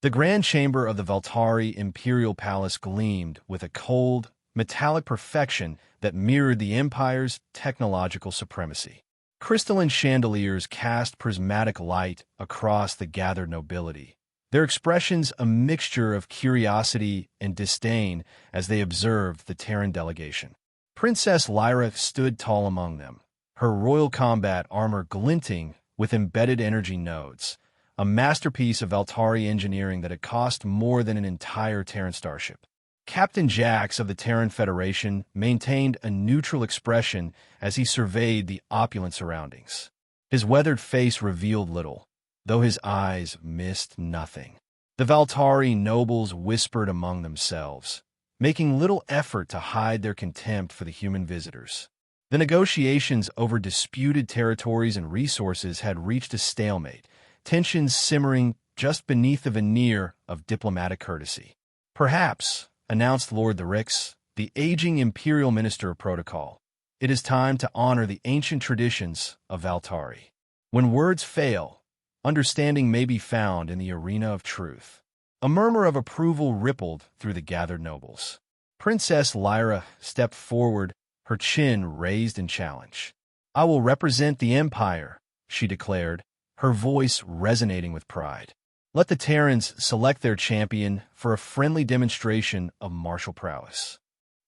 The grand chamber of the Valtari imperial palace gleamed with a cold, metallic perfection that mirrored the Empire's technological supremacy. Crystalline chandeliers cast prismatic light across the gathered nobility, their expressions a mixture of curiosity and disdain as they observed the Terran delegation. Princess Lyra stood tall among them, her royal combat armor glinting with embedded energy nodes, a masterpiece of Valtari engineering that had cost more than an entire Terran starship. Captain Jax of the Terran Federation maintained a neutral expression as he surveyed the opulent surroundings. His weathered face revealed little, though his eyes missed nothing. The Valtari nobles whispered among themselves, making little effort to hide their contempt for the human visitors. The negotiations over disputed territories and resources had reached a stalemate, tensions simmering just beneath the veneer of diplomatic courtesy. "Perhaps," announced Lord Therix, the aging Imperial Minister of Protocol, "it is time to honor the ancient traditions of Valtari. When words fail, understanding may be found in the arena of truth." A murmur of approval rippled through the gathered nobles. Princess Lyra stepped forward, her chin raised in challenge. "I will represent the Empire," she declared, her voice resonating with pride. "Let the Terrans select their champion for a friendly demonstration of martial prowess."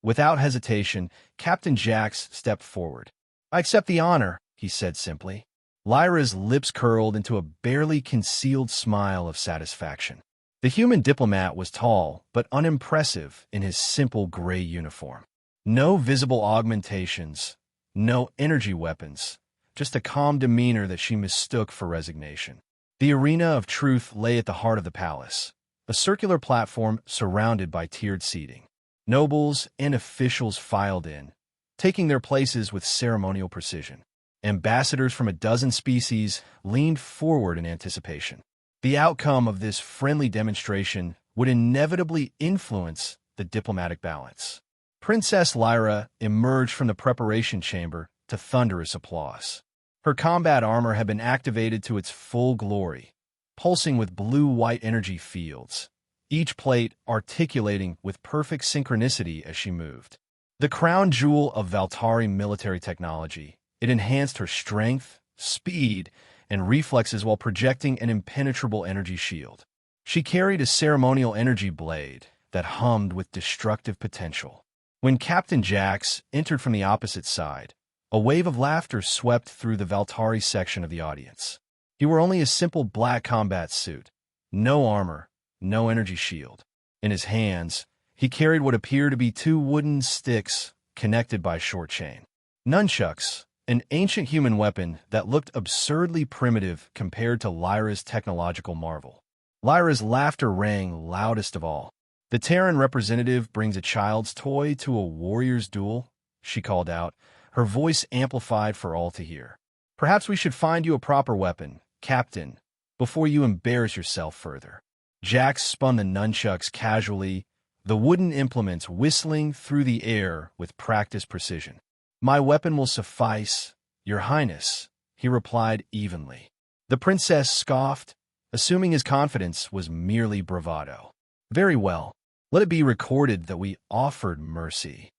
Without hesitation, Captain Jax stepped forward. "I accept the honor," he said simply. Lyra's lips curled into a barely concealed smile of satisfaction. The human diplomat was tall but unimpressive in his simple gray uniform. No visible augmentations, no energy weapons, just a calm demeanor that she mistook for resignation. The arena of truth lay at the heart of the palace, a circular platform surrounded by tiered seating. Nobles and officials filed in, taking their places with ceremonial precision. Ambassadors from a dozen species leaned forward in anticipation. The outcome of this friendly demonstration would inevitably influence the diplomatic balance. Princess Lyra emerged from the preparation chamber to thunderous applause. Her combat armor had been activated to its full glory, pulsing with blue-white energy fields, each plate articulating with perfect synchronicity as she moved. The crown jewel of Valtari military technology, it enhanced her strength, speed, and reflexes while projecting an impenetrable energy shield. She carried a ceremonial energy blade that hummed with destructive potential. When Captain Jax entered from the opposite side, a wave of laughter swept through the Valtari section of the audience. He wore only a simple black combat suit, no armor, no energy shield. In his hands, he carried what appeared to be two wooden sticks connected by a short chain. Nunchucks, an ancient human weapon that looked absurdly primitive compared to Lyra's technological marvel. Lyra's laughter rang loudest of all. "The Terran representative brings a child's toy to a warrior's duel," she called out, her voice amplified for all to hear. "Perhaps we should find you a proper weapon, Captain, before you embarrass yourself further." Jax spun the nunchucks casually, the wooden implements whistling through the air with practiced precision. "My weapon will suffice, Your Highness," he replied evenly. The princess scoffed, assuming his confidence was merely bravado. "Very well. Let it be recorded that we offered mercy."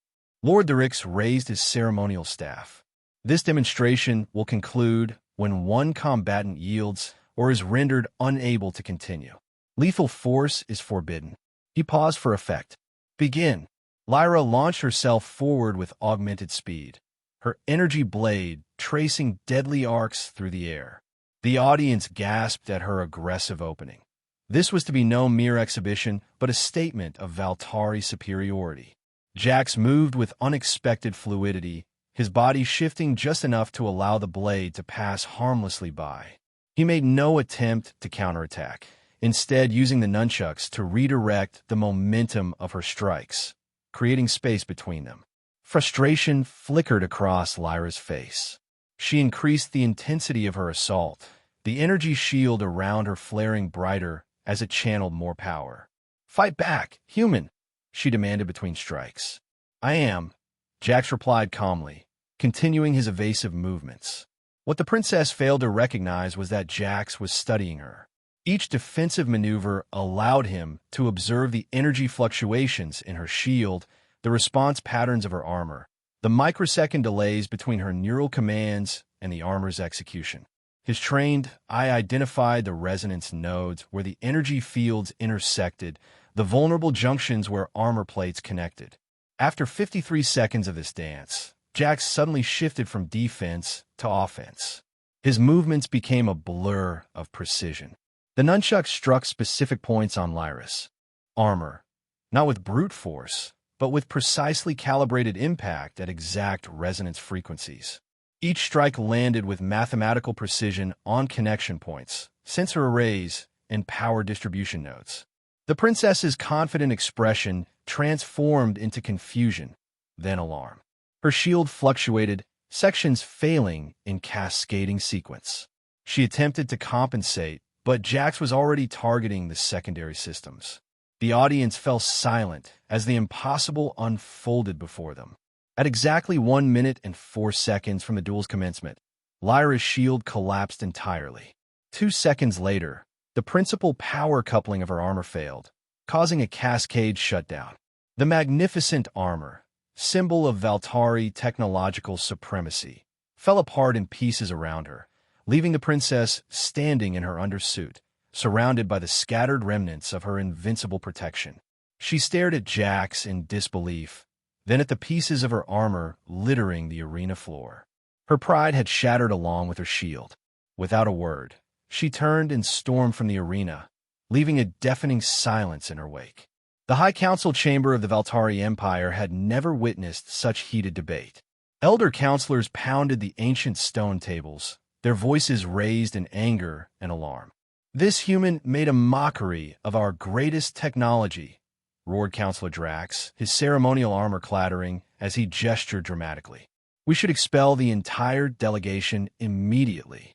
Lord Therix raised his ceremonial staff. "This demonstration will conclude when one combatant yields or is rendered unable to continue. Lethal force is forbidden." He paused for effect. "Begin." Lyra launched herself forward with augmented speed, her energy blade tracing deadly arcs through the air. The audience gasped at her aggressive opening. This was to be no mere exhibition, but a statement of Valtari superiority. Jax moved with unexpected fluidity, his body shifting just enough to allow the blade to pass harmlessly by. He made no attempt to counterattack, instead using the nunchucks to redirect the momentum of her strikes, creating space between them. Frustration flickered across Lyra's face. She increased the intensity of her assault, the energy shield around her flaring brighter as it channeled more power. "Fight back, human," she demanded between strikes. "I am," Jax replied calmly, continuing his evasive movements. What the princess failed to recognize was that Jax was studying her. Each defensive maneuver allowed him to observe the energy fluctuations in her shield, the response patterns of her armor, the microsecond delays between her neural commands and the armor's execution. His trained eye identified the resonance nodes where the energy fields intersected, the vulnerable junctions where armor plates connected. After 53 seconds of this dance, Jax suddenly shifted from defense to offense. His movements became a blur of precision. The nunchuck struck specific points on Lyra's armor, not with brute force, but with precisely calibrated impact at exact resonance frequencies. Each strike landed with mathematical precision on connection points, sensor arrays, and power distribution nodes. The princess's confident expression transformed into confusion, then alarm. Her shield fluctuated, sections failing in cascading sequence. She attempted to compensate, but Jax was already targeting the secondary systems. The audience fell silent as the impossible unfolded before them. At exactly 1 minute and 4 seconds from the duel's commencement, Lyra's shield collapsed entirely. 2 seconds later, the principal power coupling of her armor failed, causing a cascade shutdown. The magnificent armor, symbol of Valtari technological supremacy, fell apart in pieces around her, leaving the princess standing in her undersuit, surrounded by the scattered remnants of her invincible protection. She stared at Jax in disbelief, then at the pieces of her armor littering the arena floor. Her pride had shattered along with her shield. Without a word, she turned and stormed from the arena, leaving a deafening silence in her wake. The High Council chamber of the Valtari Empire had never witnessed such heated debate. Elder counselors pounded the ancient stone tables, their voices raised in anger and alarm. "This human made a mockery of our greatest technology," roared Counselor Drax, his ceremonial armor clattering as he gestured dramatically. "We should expel the entire delegation immediately."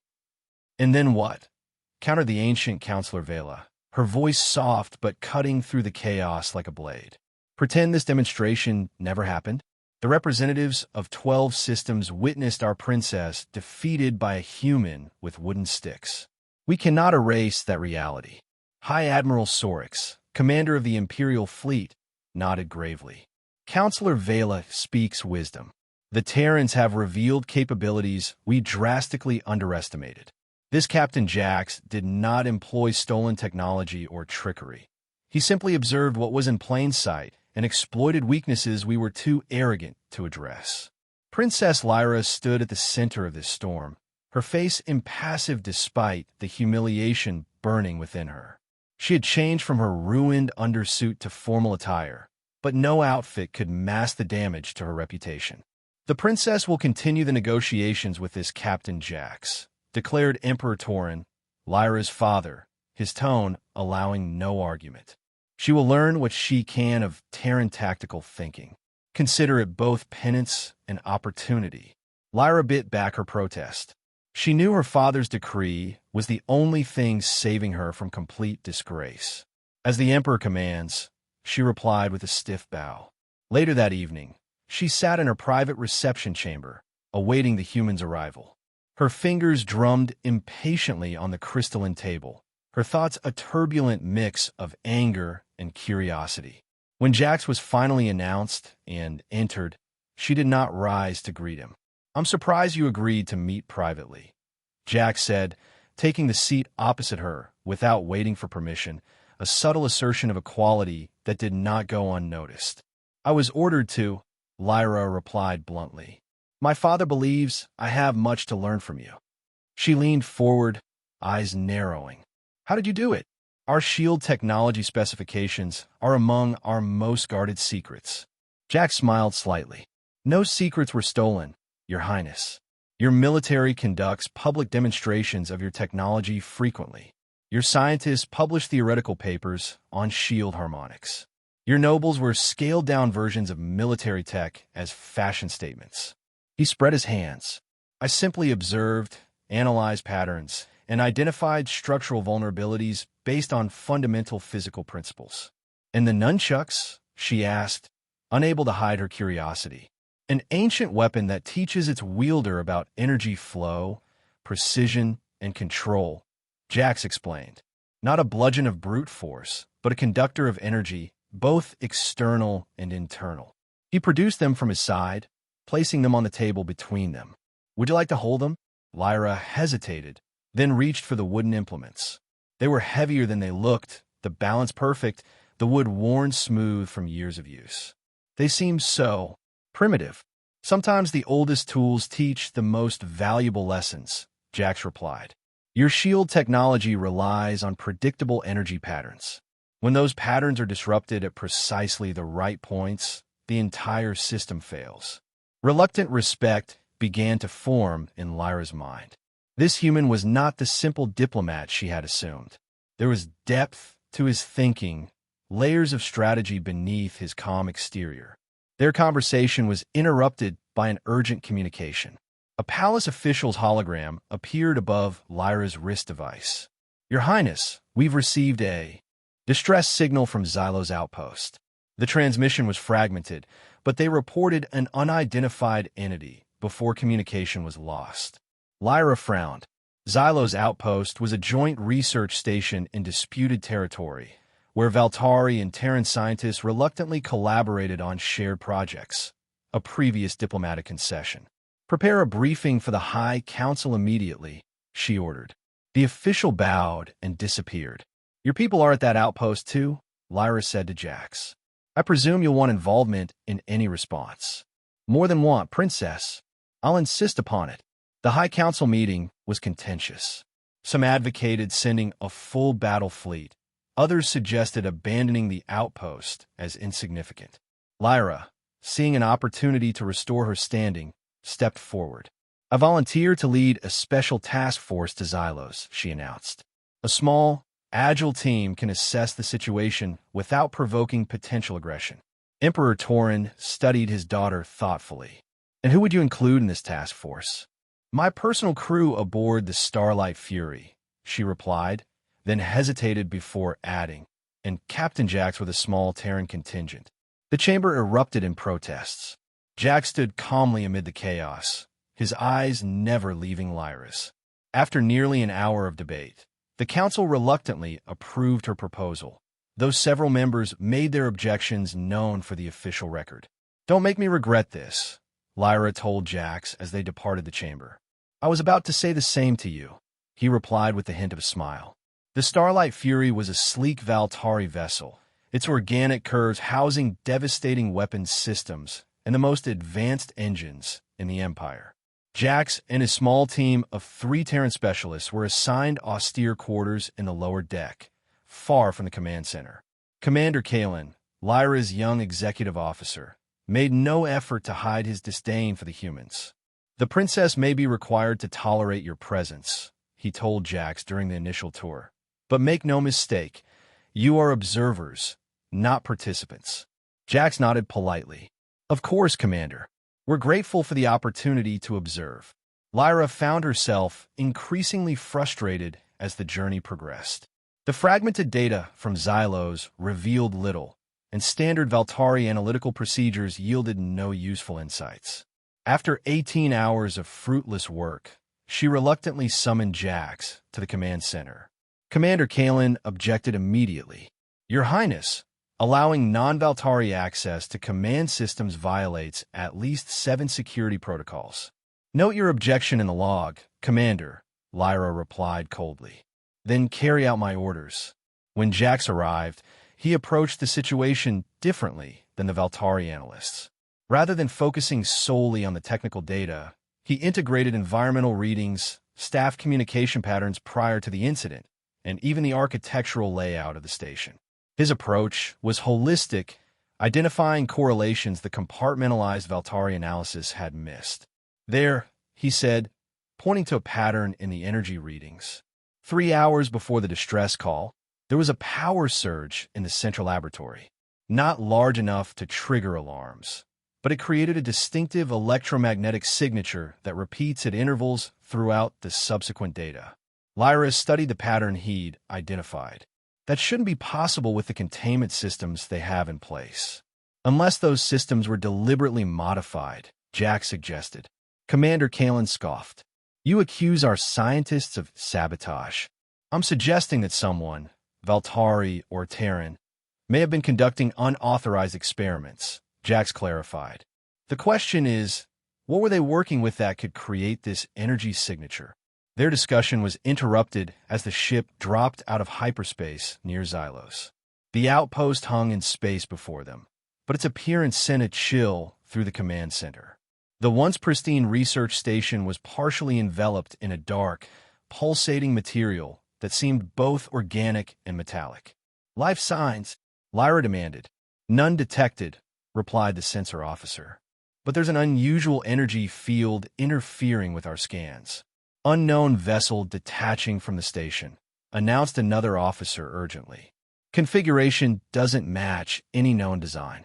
"And then what?" countered the ancient Counselor Vela, her voice soft but cutting through the chaos like a blade. "Pretend this demonstration never happened?" The representatives of 12 systems witnessed our princess defeated by a human with wooden sticks. "We cannot erase that reality." High Admiral Sorix, commander of the Imperial fleet, nodded gravely. "Counselor Vela speaks wisdom. The Terrans have revealed capabilities we drastically underestimated. This Captain Jax did not employ stolen technology or trickery. He simply observed what was in plain sight and exploited weaknesses we were too arrogant to address." Princess Lyra stood at the center of this storm, her face impassive despite the humiliation burning within her. She had changed from her ruined undersuit to formal attire, but no outfit could mask the damage to her reputation. "The princess will continue the negotiations with this Captain Jax," declared Emperor Torin, Lyra's father, his tone allowing no argument. "She will learn what she can of Terran tactical thinking. Consider it both penance and opportunity." Lyra bit back her protest. She knew her father's decree was the only thing saving her from complete disgrace. "As the Emperor commands," she replied with a stiff bow. Later that evening, she sat in her private reception chamber, awaiting the human's arrival. Her fingers drummed impatiently on the crystalline table, her thoughts a turbulent mix of anger and curiosity. When Jax was finally announced and entered, she did not rise to greet him. "I'm surprised you agreed to meet privately," Jax said, taking the seat opposite her without waiting for permission, a subtle assertion of equality that did not go unnoticed. "I was ordered to," Lyra replied bluntly. "My father believes I have much to learn from you." She leaned forward, eyes narrowing. "How did you do it?" "Our shield technology specifications are among our most guarded secrets." Jax smiled slightly. "No secrets were stolen, Your Highness. Your military conducts public demonstrations of your technology frequently. Your scientists publish theoretical papers on shield harmonics. Your nobles wear scaled-down versions of military tech as fashion statements." He spread his hands. "I simply observed, analyzed patterns, and identified structural vulnerabilities based on fundamental physical principles." "And the nunchucks?" she asked, unable to hide her curiosity. "An ancient weapon that teaches its wielder about energy flow, precision, and control," Jax explained. Not a bludgeon of brute force, but a conductor of energy, both external and internal. He produced them from his side, placing them on the table between them. Would you like to hold them? Lyra hesitated, then reached for the wooden implements. They were heavier than they looked, the balance perfect, the wood worn smooth from years of use. They seemed so primitive. Sometimes the oldest tools teach the most valuable lessons, Jax replied. Your shield technology relies on predictable energy patterns. When those patterns are disrupted at precisely the right points, the entire system fails. Reluctant respect began to form in Lyra's mind. This human was not the simple diplomat she had assumed. There was depth to his thinking, layers of strategy beneath his calm exterior. Their conversation was interrupted by an urgent communication. A palace official's hologram appeared above Lyra's wrist device. Your Highness, we've received a distress signal from Xylo's outpost. The transmission was fragmented, but they reported an unidentified entity before communication was lost. Lyra frowned. Xylo's outpost was a joint research station in disputed territory, where Valtari and Terran scientists reluctantly collaborated on shared projects, a previous diplomatic concession. Prepare a briefing for the High Council immediately, she ordered. The official bowed and disappeared. Your people are at that outpost too? Lyra said to Jax. I presume you'll want involvement in any response. More than want, Princess. I'll insist upon it. The High Council meeting was contentious. Some advocated sending a full battle fleet. Others suggested abandoning the outpost as insignificant. Lyra, seeing an opportunity to restore her standing, stepped forward. I volunteer to lead a special task force to Xylos, she announced. A small, agile team can assess the situation without provoking potential aggression. Emperor Torin studied his daughter thoughtfully. And who would you include in this task force? My personal crew aboard the Starlight Fury, she replied, then hesitated before adding, and Captain Jax with a small Terran contingent. The chamber erupted in protests. Jax stood calmly amid the chaos, his eyes never leaving Lyra's. After nearly an hour of debate, the council reluctantly approved her proposal, though several members made their objections known for the official record. Don't make me regret this, Lyra told Jax as they departed the chamber. I was about to say the same to you, he replied with a hint of a smile. The Starlight Fury was a sleek Valtari vessel, its organic curves housing devastating weapons systems and the most advanced engines in the Empire. Jax and his small team of 3 Terran specialists were assigned austere quarters in the lower deck, far from the command center. Commander Kalen, Lyra's young executive officer, made no effort to hide his disdain for the humans. The princess may be required to tolerate your presence, he told Jax during the initial tour. But make no mistake, you are observers, not participants. Jax nodded politely. Of course, Commander. We're grateful for the opportunity to observe. Lyra found herself increasingly frustrated as the journey progressed. The fragmented data from Xylos revealed little, and standard Valtari analytical procedures yielded no useful insights. After 18 hours of fruitless work, she reluctantly summoned Jax to the command center. Commander Kalen objected immediately. Your Highness, allowing non-Valtari access to command systems violates at least 7 security protocols. Note your objection in the log, Commander, Lyra replied coldly. Then carry out my orders. When Jax arrived, he approached the situation differently than the Valtari analysts. Rather than focusing solely on the technical data, he integrated environmental readings, staff communication patterns prior to the incident, and even the architectural layout of the station. His approach was holistic, identifying correlations the compartmentalized Valtari analysis had missed. There, he said, pointing to a pattern in the energy readings. 3 hours before the distress call, there was a power surge in the central laboratory. Not large enough to trigger alarms, but it created a distinctive electromagnetic signature that repeats at intervals throughout the subsequent data. Lyra studied the pattern he'd identified. That shouldn't be possible with the containment systems they have in place. Unless those systems were deliberately modified, Jax suggested. Commander Kalen scoffed. You accuse our scientists of sabotage. I'm suggesting that someone, Valtari or Terran, may have been conducting unauthorized experiments, Jax clarified. The question is, what were they working with that could create this energy signature? Their discussion was interrupted as the ship dropped out of hyperspace near Xylos. The outpost hung in space before them, but its appearance sent a chill through the command center. The once pristine research station was partially enveloped in a dark, pulsating material that seemed both organic and metallic. "Life signs," Lyra demanded. "None detected," replied the sensor officer. "But there's an unusual energy field interfering with our scans." "Unknown vessel detaching from the station," announced another officer urgently. "Configuration doesn't match any known design."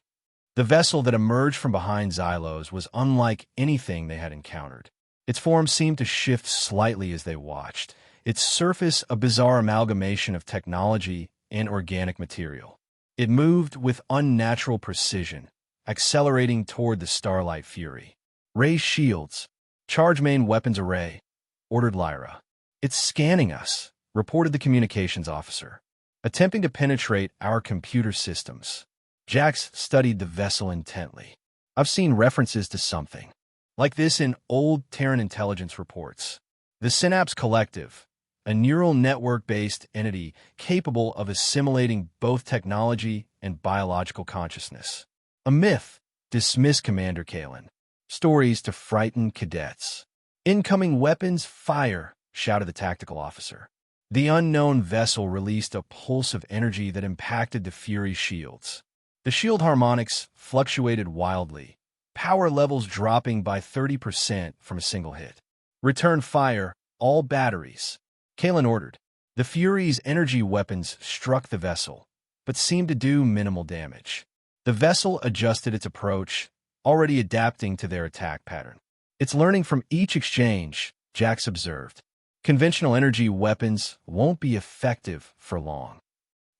The vessel that emerged from behind Xylos was unlike anything they had encountered. Its form seemed to shift slightly as they watched, its surface a bizarre amalgamation of technology and organic material. It moved with unnatural precision, accelerating toward the Starlight Fury. "Raise shields. Charge main weapons array," ordered Lyra. "It's scanning us," reported the communications officer, "attempting to penetrate our computer systems." Jax studied the vessel intently. "I've seen references to something like this in old Terran intelligence reports. The Synapse Collective, a neural network-based entity capable of assimilating both technology and biological consciousness. A myth, dismissed Commander Kalen. Stories to frighten cadets. "Incoming weapons, fire," shouted the tactical officer. The unknown vessel released a pulse of energy that impacted the Fury's shields. The shield harmonics fluctuated wildly, power levels dropping by 30% from a single hit. "Return fire, all batteries," Kalen ordered. The Fury's energy weapons struck the vessel, but seemed to do minimal damage. The vessel adjusted its approach, already adapting to their attack pattern. "It's learning from each exchange," Jax observed. "Conventional energy weapons won't be effective for long."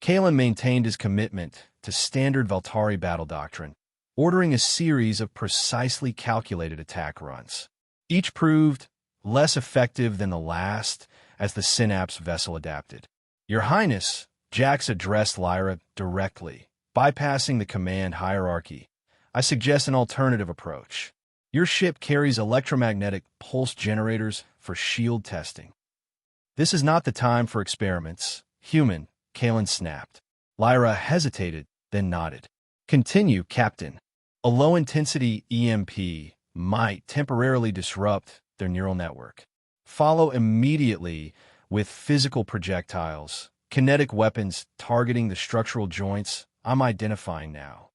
Kalen maintained his commitment to standard Valtari battle doctrine, ordering a series of precisely calculated attack runs. Each proved less effective than the last as the Synapse vessel adapted. "Your Highness," Jax addressed Lyra directly, bypassing the command hierarchy, "I suggest an alternative approach. Your ship carries electromagnetic pulse generators for shield testing." "This is not the time for experiments, human," Kalen snapped. Lyra hesitated, then nodded. "Continue, Captain." "A low-intensity EMP might temporarily disrupt their neural network. Follow immediately with physical projectiles, kinetic weapons targeting the structural joints I'm identifying now."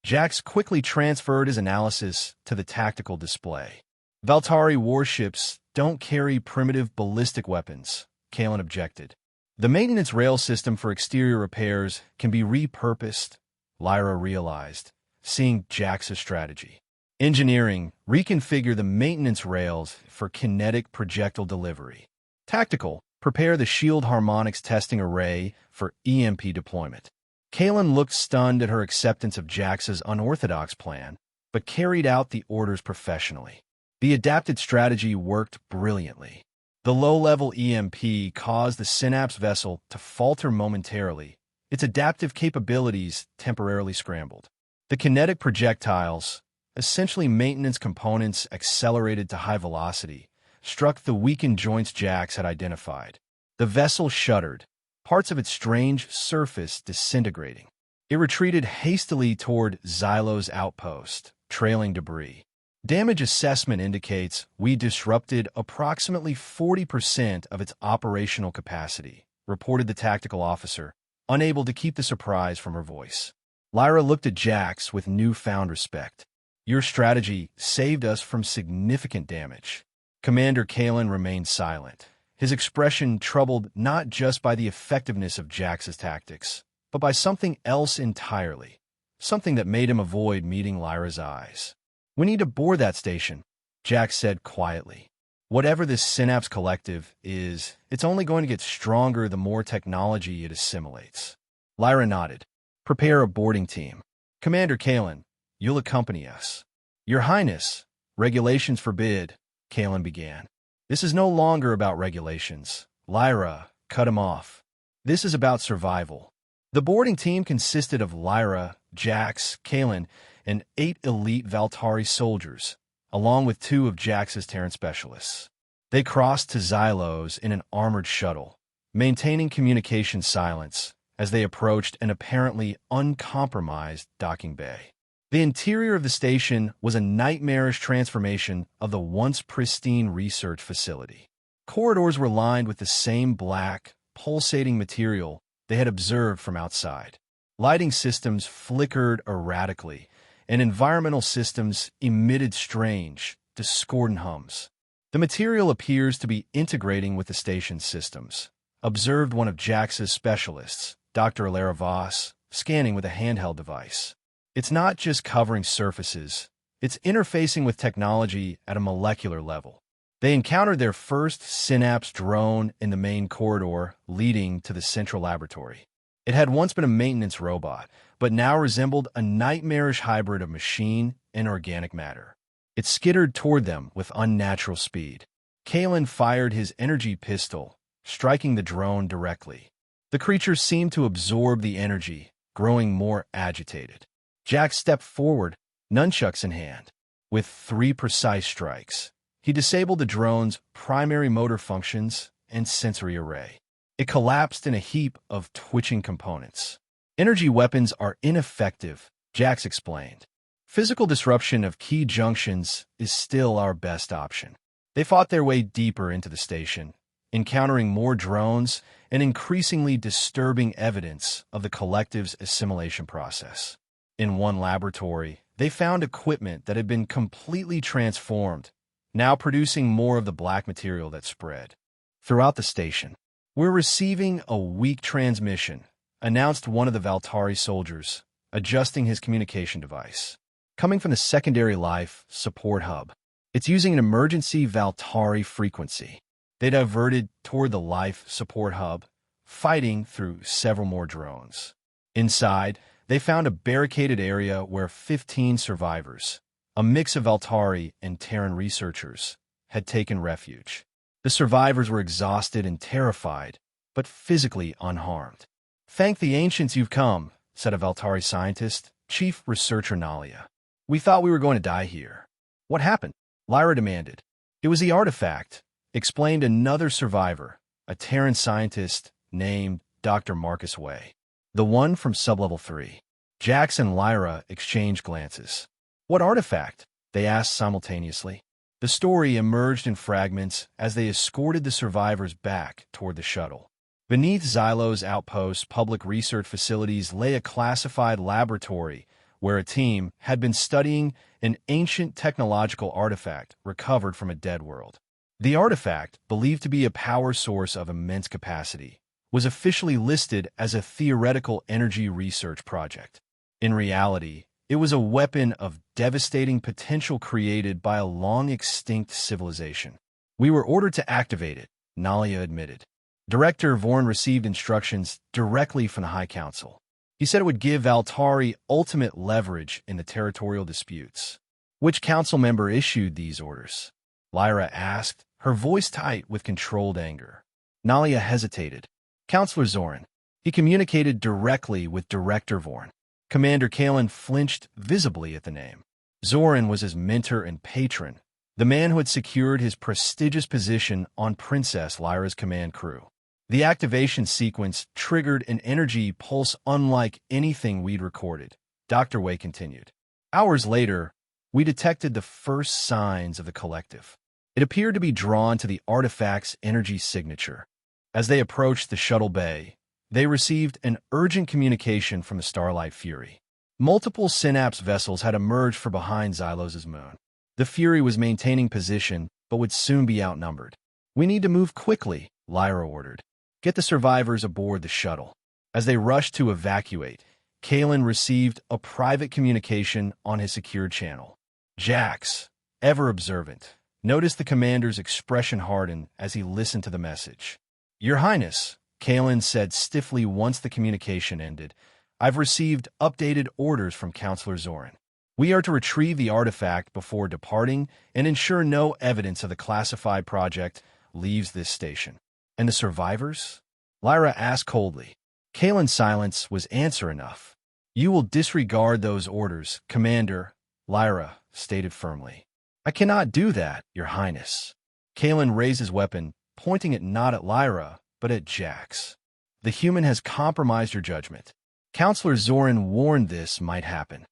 Jax quickly transferred his analysis to the tactical display. "Valtari warships don't carry primitive ballistic weapons," Kalen objected. "The maintenance rail system for exterior repairs can be repurposed," Lyra realized, seeing Jax's strategy. "Engineering, reconfigure the maintenance rails for kinetic projectile delivery. Tactical, prepare the shield harmonics testing array for EMP deployment." Kalen looked stunned at her acceptance of Jax's unorthodox plan, but carried out the orders professionally. The adapted strategy worked brilliantly. The low-level EMP caused the Synapse vessel to falter momentarily, its adaptive capabilities temporarily scrambled. The kinetic projectiles, essentially maintenance components accelerated to high velocity, struck the weakened joints Jax had identified. The vessel shuddered, parts of its strange surface disintegrating. It retreated hastily toward Xylo's outpost, trailing debris. "Damage assessment indicates we disrupted approximately 40% of its operational capacity," reported the tactical officer, unable to keep the surprise from her voice. Lyra looked at Jax with newfound respect. "Your strategy saved us from significant damage." Commander Kalen remained silent, his expression troubled not just by the effectiveness of Jax's tactics, but by something else entirely, something that made him avoid meeting Lyra's eyes. "We need to board that station," Jax said quietly. "Whatever this Synapse Collective is, it's only going to get stronger the more technology it assimilates." Lyra nodded. "Prepare a boarding team. Commander Kalen, you'll accompany us." "Your Highness, regulations forbid," Kalen began. "This is no longer about regulations," Lyra cut him off. This is about survival. The boarding team consisted of Lyra, Jax, Kalen, and 8 elite Valtari soldiers, along with 2 of Jax's Terran specialists. They crossed to Xylos in an armored shuttle, maintaining communication silence as they approached an apparently uncompromised docking bay. The interior of the station was a nightmarish transformation of the once pristine research facility. Corridors were lined with the same black, pulsating material they had observed from outside. Lighting systems flickered erratically, and environmental systems emitted strange, discordant hums. The material appears to be integrating with the station's systems, observed one of Jax's specialists, Dr. Alara Voss, scanning with a handheld device. It's not just covering surfaces, it's interfacing with technology at a molecular level. They encountered their first Synapse drone in the main corridor leading to the central laboratory. It had once been a maintenance robot, but now resembled a nightmarish hybrid of machine and organic matter. It skittered toward them with unnatural speed. Kalen fired his energy pistol, striking the drone directly. The creature seemed to absorb the energy, growing more agitated. Jax stepped forward, nunchucks in hand. With 3 precise strikes, he disabled the drone's primary motor functions and sensory array. It collapsed in a heap of twitching components. Energy weapons are ineffective, Jax explained. Physical disruption of key junctions is still our best option. They fought their way deeper into the station, encountering more drones and increasingly disturbing evidence of the collective's assimilation process. In one laboratory, they found equipment that had been completely transformed, now producing more of the black material that spread. Throughout the station, "We're receiving a weak transmission," announced one of the Valtari soldiers, adjusting his communication device. "Coming from the secondary life support hub. It's using an emergency Valtari frequency." They diverted toward the life support hub, fighting through several more drones. Inside, they found a barricaded area where 15 survivors, a mix of Valtari and Terran researchers, had taken refuge. The survivors were exhausted and terrified, but physically unharmed. "Thank the ancients you've come," said a Valtari scientist, Chief Researcher Nalia. "We thought we were going to die here." "What happened?" Lyra demanded. "It was the artifact," explained another survivor, a Terran scientist named Dr. Marcus Way. "The one from Sublevel 3. Jax and Lyra exchanged glances. "What artifact?" they asked simultaneously. The story emerged in fragments as they escorted the survivors back toward the shuttle. Beneath Xylos Outpost's public research facilities lay a classified laboratory where a team had been studying an ancient technological artifact recovered from a dead world. The artifact, believed to be a power source of immense capacity, was officially listed as a theoretical energy research project. In reality, it was a weapon of devastating potential created by a long-extinct civilization. "We were ordered to activate it," Nalia admitted. Director Vorn received instructions directly from the High Council. He said it would give Valtari ultimate leverage in the territorial disputes. "Which council member issued these orders?" Lyra asked, her voice tight with controlled anger. Nalia hesitated. "Counselor Zoran." He communicated directly with Director Vorn. Commander Kalen flinched visibly at the name. Zoran was his mentor and patron, the man who had secured his prestigious position on Princess Lyra's command crew. The activation sequence triggered an energy pulse unlike anything we'd recorded, Dr. Way continued. Hours later, we detected the first signs of the collective. It appeared to be drawn to the artifact's energy signature. As they approached the shuttle bay, they received an urgent communication from the Starlight Fury. Multiple Synapse vessels had emerged from behind Xylos' moon. The Fury was maintaining position, but would soon be outnumbered. "We need to move quickly," Lyra ordered. "Get the survivors aboard the shuttle." As they rushed to evacuate, Kalen received a private communication on his secured channel. Jax, ever observant, noticed the commander's expression harden as he listened to the message. "Your Highness," Kalen said stiffly once the communication ended, "I've received updated orders from Counselor Zoran. We are to retrieve the artifact before departing and ensure no evidence of the classified project leaves this station." "And the survivors?" Lyra asked coldly. Kalen's silence was answer enough. You will disregard those orders, Commander, Lyra stated firmly. I cannot do that, Your Highness. Kalen raised his weapon, pointing it not at Lyra, but at Jax. The human has compromised your judgment. Counselor Zoran warned this might happen.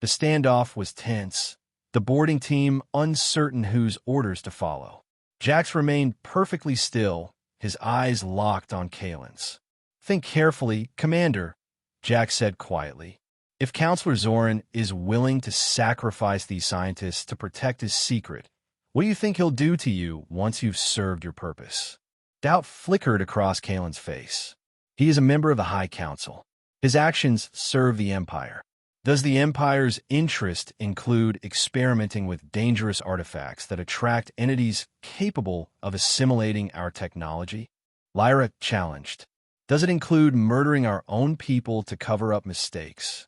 The standoff was tense, the boarding team uncertain whose orders to follow. Jax remained perfectly still, his eyes locked on Kalen's. Think carefully, Commander, Jax said quietly. If Counselor Zoran is willing to sacrifice these scientists to protect his secret, what do you think he'll do to you once you've served your purpose? Doubt flickered across Kalen's face. He is a member of the High Council. His actions serve the Empire. Does the Empire's interest include experimenting with dangerous artifacts that attract entities capable of assimilating our technology? Lyra challenged. Does it include murdering our own people to cover up mistakes?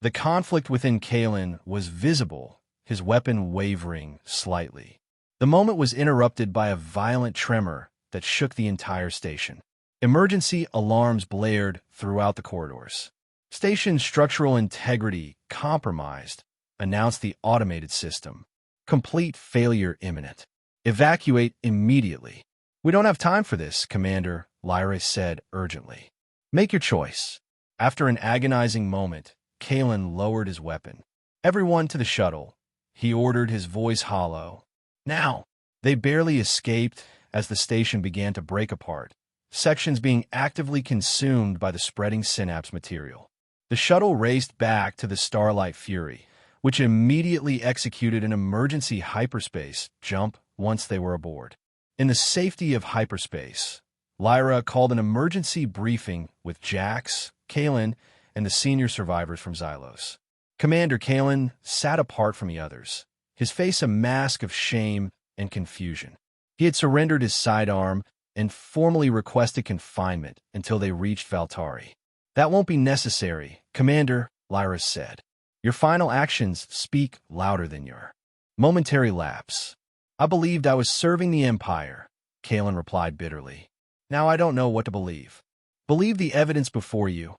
The conflict within Kalen was visible, his weapon wavering slightly. The moment was interrupted by a violent tremor that shook the entire station. Emergency alarms blared throughout the corridors. Station structural integrity compromised, announced the automated system. Complete failure imminent. Evacuate immediately. We don't have time for this, Commander, Lyra said urgently. Make your choice. After an agonizing moment, Kalen lowered his weapon. Everyone to the shuttle, he ordered, his voice hollow. Now! They barely escaped as the station began to break apart, sections being actively consumed by the spreading synapse material. The shuttle raced back to the Starlight Fury, which immediately executed an emergency hyperspace jump once they were aboard. In the safety of hyperspace, Lyra called an emergency briefing with Jax, Kalen, and the senior survivors from Xylos. Commander Kalen sat apart from the others, his face a mask of shame and confusion. He had surrendered his sidearm and formally requested confinement until they reached Valtari. That won't be necessary, Commander, Lyra said. Your final actions speak louder than your momentary lapse. I believed I was serving the Empire, Kalen replied bitterly. Now I don't know what to believe. Believe the evidence before you,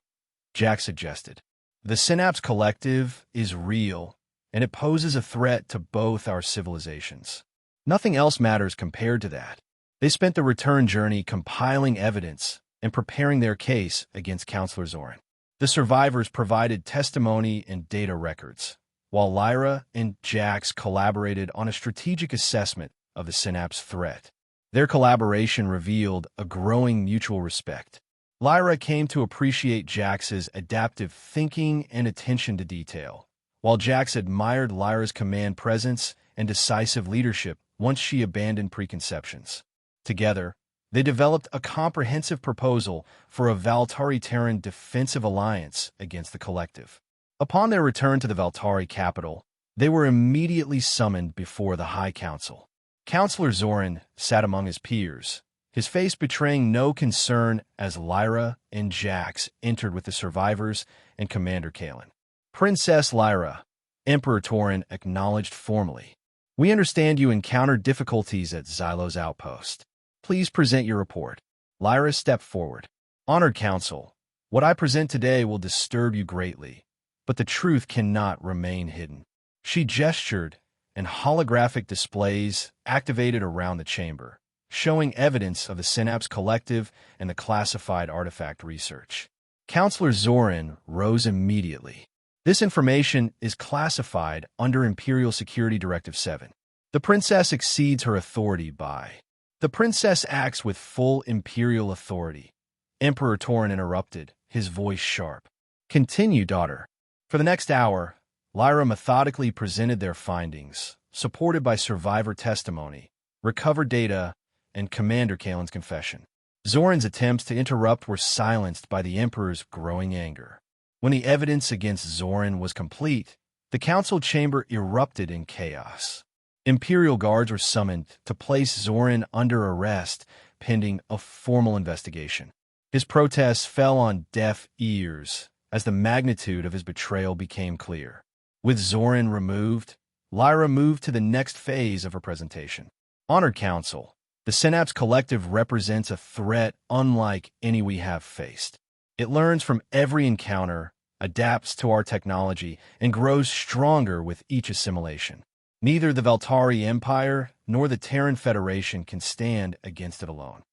Jack suggested. The Synapse Collective is real, and it poses a threat to both our civilizations. Nothing else matters compared to that. They spent the return journey compiling evidence and preparing their case against Counselor Zoran. The survivors provided testimony and data records, while Lyra and Jax collaborated on a strategic assessment of the Synapse threat. Their collaboration revealed a growing mutual respect. Lyra came to appreciate Jax's adaptive thinking and attention to detail, while Jax admired Lyra's command presence and decisive leadership once she abandoned preconceptions. Together, they developed a comprehensive proposal for a Valtari-Terran defensive alliance against the Collective. Upon their return to the Valtari capital, they were immediately summoned before the High Council. Counselor Zoran sat among his peers, his face betraying no concern as Lyra and Jax entered with the survivors and Commander Kalen. Princess Lyra, Emperor Torin acknowledged formally. We understand you encountered difficulties at Xylos outpost. Please present your report. Lyra stepped forward. Honored Council, what I present today will disturb you greatly, but the truth cannot remain hidden. She gestured, and holographic displays activated around the chamber, showing evidence of the Synapse Collective and the classified artifact research. Counselor Zoran rose immediately. This information is classified under Imperial Security Directive 7. The princess exceeds her authority by... The princess acts with full imperial authority. Emperor Torin interrupted, his voice sharp. Continue, daughter. For the next hour, Lyra methodically presented their findings, supported by survivor testimony, recovered data, and Commander Kalen's confession. Zoran's attempts to interrupt were silenced by the Emperor's growing anger. When the evidence against Zoran was complete, the council chamber erupted in chaos. Imperial guards were summoned to place Zoran under arrest pending a formal investigation. His protests fell on deaf ears as the magnitude of his betrayal became clear. With Zoran removed, Lyra moved to the next phase of her presentation. Honored Council, The Synapse Collective represents a threat unlike any we have faced. It learns from every encounter, adapts to our technology, and grows stronger with each assimilation. Neither the Valtari Empire nor the Terran Federation can stand against it alone.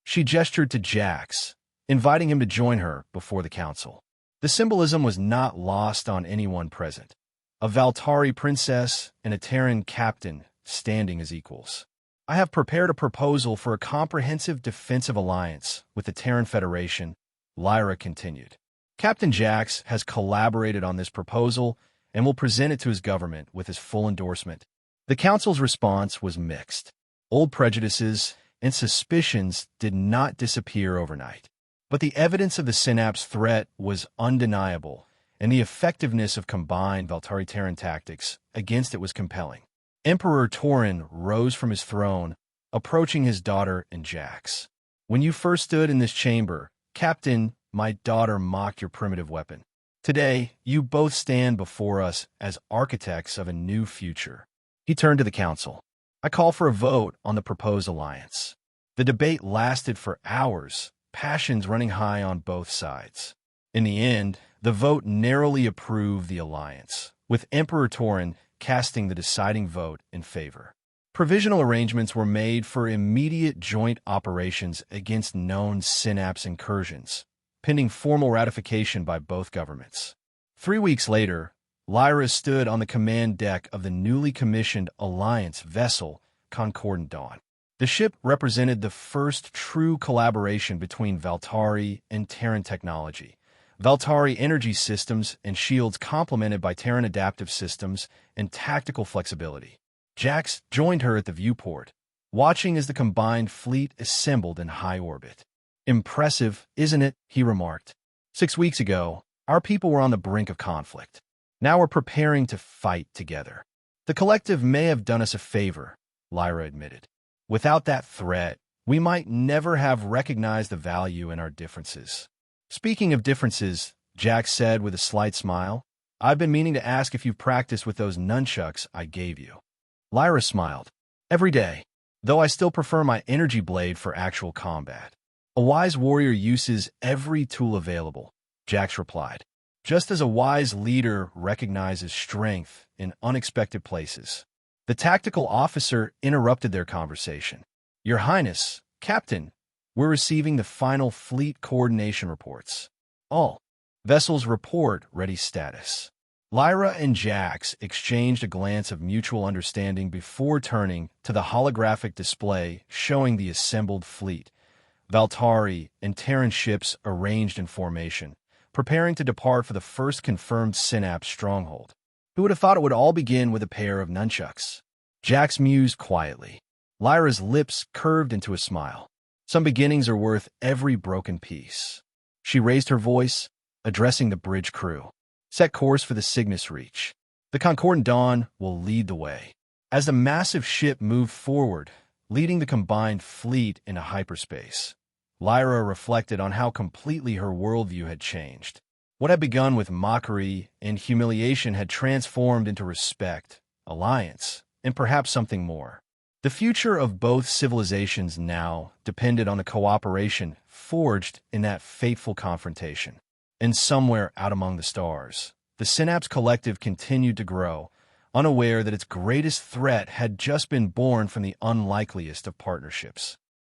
She gestured to Jax, inviting him to join her before the council. The symbolism was not lost on anyone present. A Valtari princess and a Terran captain standing as equals. I have prepared a proposal for a comprehensive defensive alliance with the Terran Federation, Lyra continued. Captain Jax has collaborated on this proposal and will present it to his government with his full endorsement. The council's response was mixed. Old prejudices and suspicions did not disappear overnight. But the evidence of the Synapse threat was undeniable, and the effectiveness of combined Valtari-Terran tactics against it was compelling. Emperor Torin rose from his throne, approaching his daughter and Jax. When you first stood in this chamber, Captain, my daughter mocked your primitive weapon. Today, you both stand before us as architects of a new future. He turned to the council. I call for a vote on the proposed alliance. The debate lasted for hours, passions running high on both sides. In the end, the vote narrowly approved the alliance, with Emperor Torin casting the deciding vote in favor. Provisional arrangements were made for immediate joint operations against known Synapse incursions, pending formal ratification by both governments. 3 weeks later, Lyra stood on the command deck of the newly commissioned Alliance vessel, Concordant Dawn. The ship represented the first true collaboration between Valtari and Terran technology. Valtari energy systems and shields complemented by Terran adaptive systems and tactical flexibility. Jax joined her at the viewport, watching as the combined fleet assembled in high orbit. Impressive, isn't it? He remarked. 6 weeks ago, our people were on the brink of conflict. Now we're preparing to fight together. The collective may have done us a favor, Lyra admitted. Without that threat, we might never have recognized the value in our differences. Speaking of differences, Jax said with a slight smile, I've been meaning to ask if you've practiced with those nunchucks I gave you. Lyra smiled. Every day, though I still prefer my energy blade for actual combat. A wise warrior uses every tool available, Jax replied, just as a wise leader recognizes strength in unexpected places. The tactical officer interrupted their conversation. Your Highness, Captain, we're receiving the final fleet coordination reports. All vessels report ready status. Lyra and Jax exchanged a glance of mutual understanding before turning to the holographic display showing the assembled fleet. Valtari and Terran ships arranged in formation, preparing to depart for the first confirmed Synapse stronghold. Who would have thought it would all begin with a pair of nunchucks? Jax mused quietly. Lyra's lips curved into a smile. Some beginnings are worth every broken piece. She raised her voice, addressing the bridge crew. Set course for the Cygnus Reach. The Concordant Dawn will lead the way. As the massive ship moved forward, leading the combined fleet into hyperspace, Lyra reflected on how completely her worldview had changed. What had begun with mockery and humiliation had transformed into respect, alliance, and perhaps something more. The future of both civilizations now depended on the cooperation forged in that fateful confrontation. And somewhere out among the stars, the Synapse Collective continued to grow, unaware that its greatest threat had just been born from the unlikeliest of partnerships.